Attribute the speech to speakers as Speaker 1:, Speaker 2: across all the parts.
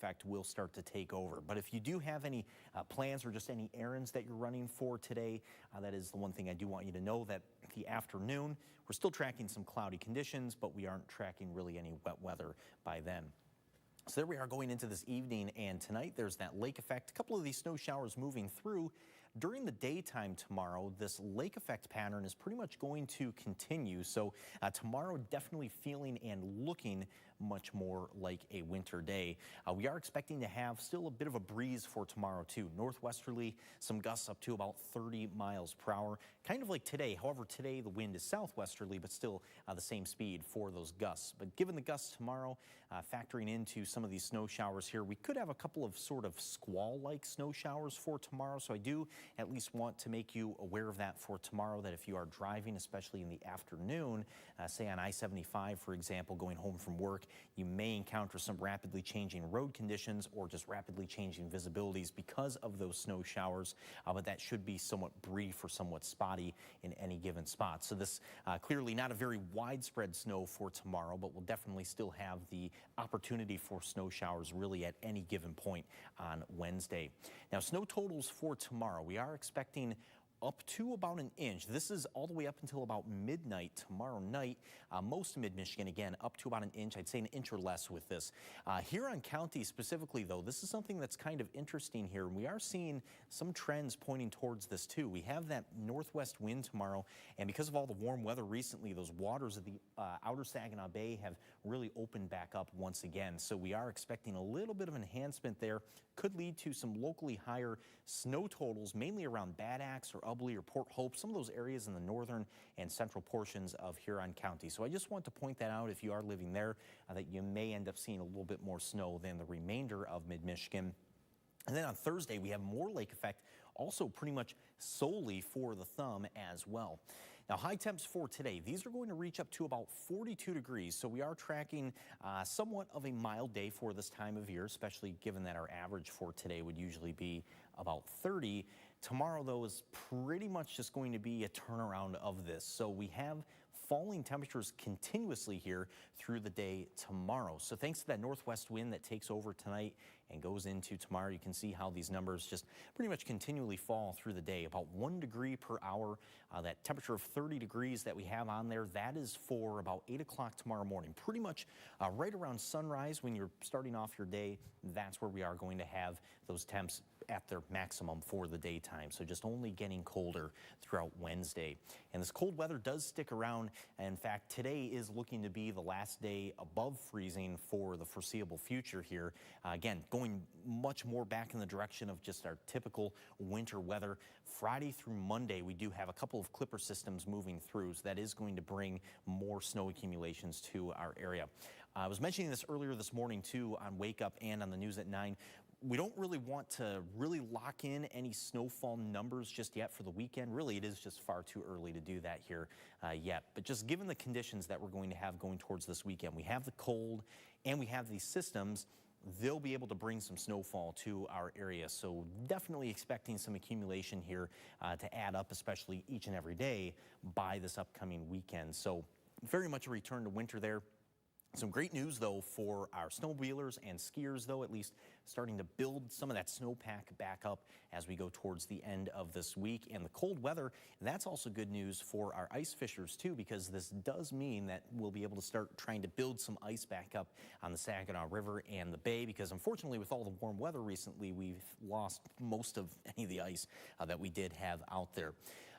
Speaker 1: effect will start to take over. But if you do have any plans or just any errands that you're running for today, that is the one thing I do want you to know, that the afternoon, we're still tracking some cloudy conditions, but we aren't tracking really any wet weather by then. So there we are going into this evening and tonight. There's that lake effect. A couple of these snow showers moving through. During the daytime tomorrow, this lake effect pattern is pretty much going to continue. So tomorrow definitely feeling and looking much more like a winter day. We are expecting to have still a bit of a breeze for tomorrow too. Northwesterly, some gusts up to about 30 miles per hour, kind of like today. However, today the wind is southwesterly, but still the same speed for those gusts. But given the gusts tomorrow, factoring into some of these snow showers here, we could have a couple of sort of squall-like snow showers for tomorrow. So I do at least want to make you aware of that for tomorrow, that if you are driving, especially in the afternoon, say on I-75, for example, going home from work, you may encounter some rapidly changing road conditions or just rapidly changing visibilities because of those snow showers, but that should be somewhat brief or somewhat spotty in any given spot. So this clearly not a very widespread snow for tomorrow, but we'll definitely still have the opportunity for snow showers really at any given point on Wednesday. Now, snow totals for tomorrow, we are expecting up to about an inch. This is all the way up until about midnight tomorrow night. Most of mid-Michigan, again, up to about an inch. I'd say an inch or less with this. Huron County specifically, though, this is something that's kind of interesting here. We are seeing some trends pointing towards this, too. We have that northwest wind tomorrow, and because of all the warm weather recently, those waters of the outer Saginaw Bay have really opened back up once again. So we are expecting a little bit of enhancement there. Could lead to some locally higher snow totals, mainly around Bad Axe or Ubly or Port Hope, some of those areas in the northern and central portions of Huron County. So I just want to point that out if you are living there, that you may end up seeing a little bit more snow than the remainder of mid-Michigan. And then on Thursday, we have more lake effect, also pretty much solely for the thumb as well. Now, high temps for today, these are going to reach up to about 42 degrees. So we are tracking somewhat of a mild day for this time of year, especially given that our average for today would usually be about 30. Tomorrow, though, is pretty much just going to be a turnaround of this. So we have falling temperatures continuously here through the day tomorrow. So thanks to that northwest wind that takes over tonight and goes into tomorrow, you can see how these numbers just pretty much continually fall through the day. About 1 degree per hour. That temperature of 30 degrees that we have on there, that is for about 8 o'clock tomorrow morning. Pretty much right around sunrise when you're starting off your day, that's where we are going to have those temps at their maximum for the daytime. So just only getting colder throughout Wednesday. And this cold weather does stick around. In fact, today is looking to be the last day above freezing for the foreseeable future here. Again, going much more back in the direction of just our typical winter weather. Friday through Monday, we do have a couple of clipper systems moving through, so that is going to bring more snow accumulations to our area. I was mentioning this earlier this morning too on Wake Up and on the News at 9. We don't really want to lock in any snowfall numbers just yet for the weekend. Really, it is just far too early to do that here yet. But just given the conditions that we're going to have going towards this weekend, we have the cold and we have these systems, they'll be able to bring some snowfall to our area. So definitely expecting some accumulation here to add up, especially each and every day by this upcoming weekend. So very much a return to winter there. Some great news, though, for our snowmobilers and skiers, though, at least starting to build some of that snowpack back up as we go towards the end of this week. And the cold weather, that's also good news for our ice fishers, too, because this does mean that we'll be able to start trying to build some ice back up on the Saginaw River and the Bay, because unfortunately, with all the warm weather recently, we've lost most of any of the ice that we did have out there.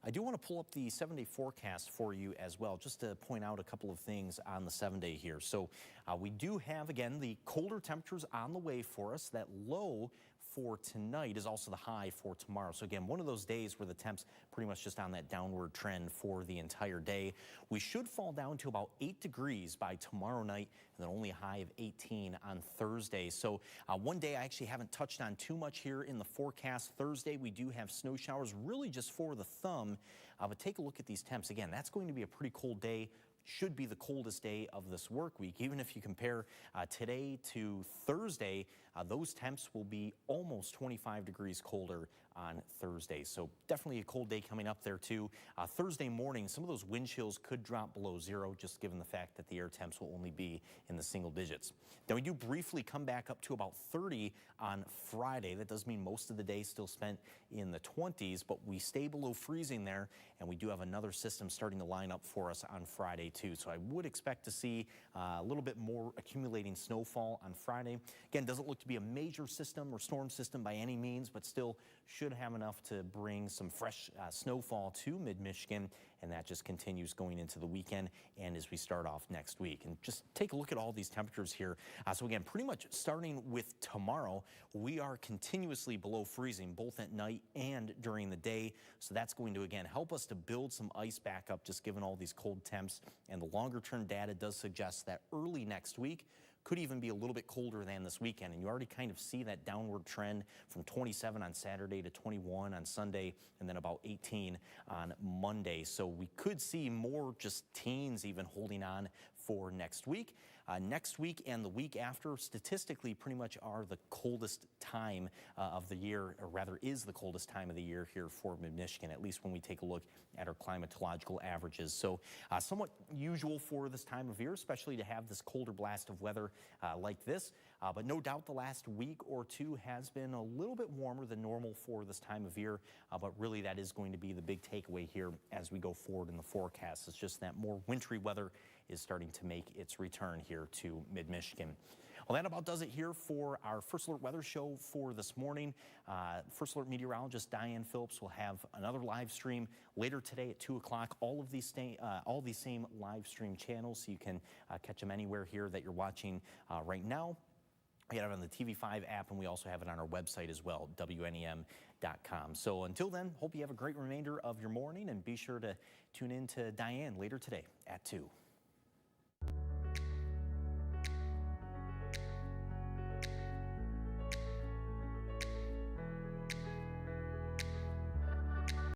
Speaker 1: I do want to pull up the 7-day forecast for you as well, just to point out a couple of things on the 7-day here. So we do have, again, the colder temperatures on the way for us. That low for tonight is also the high for tomorrow. So again, one of those days where the temps pretty much just on that downward trend for the entire day. We should fall down to about 8 degrees by tomorrow night, and then only a high of 18 on Thursday. So one day I actually haven't touched on too much here in the forecast. Thursday, we do have snow showers really just for the thumb. But take a look at these temps. Again, that's going to be a pretty cold day. Should be the coldest day of this work week. Even if you compare today to Thursday, those temps will be almost 25 degrees colder on Thursday. So definitely a cold day coming up there too. Thursday morning, some of those wind chills could drop below zero, just given the fact that the air temps will only be in the single digits. Then we do briefly come back up to about 30 on Friday. That does mean most of the day still spent in the 20s, but we stay below freezing there, and we do have another system starting to line up for us on Friday too. So I would expect to see a little bit more accumulating snowfall on Friday. Again, doesn't look to be a major system or storm system by any means, but still should have enough to bring some fresh snowfall to mid-Michigan, and that just continues going into the weekend and as we start off next week. And just take a look at all these temperatures here. So again, pretty much starting with tomorrow, we are continuously below freezing both at night and during the day. So that's going to, again, help us to build some ice back up, just given all these cold temps. And the longer term data does suggest that early next week could even be a little bit colder than this weekend. And you already kind of see that downward trend from 27 on Saturday to 21 on Sunday, and then about 18 on Monday. So we could see more just teens even holding on for next week. Next week and the week after, statistically, pretty much are the coldest time of the year, or rather is the coldest time of the year here for mid-Michigan, at least when we take a look at our climatological averages. So somewhat usual for this time of year, especially to have this colder blast of weather like this. But no doubt the last week or two has been a little bit warmer than normal for this time of year. But really that is going to be the big takeaway here as we go forward in the forecast. It's just that more wintry weather is starting to make its return here to mid-Michigan. Well, that about does it here for our First Alert Weather Show for this morning. First Alert meteorologist Diane Phillips will have another live stream later today at 2 o'clock. All these same live stream channels, so you can catch them anywhere here that you're watching right now. We have it on the TV5 app, and we also have it on our website as well, WNEM.com. So until then, hope you have a great remainder of your morning, and be sure to tune in to Diane later today at 2.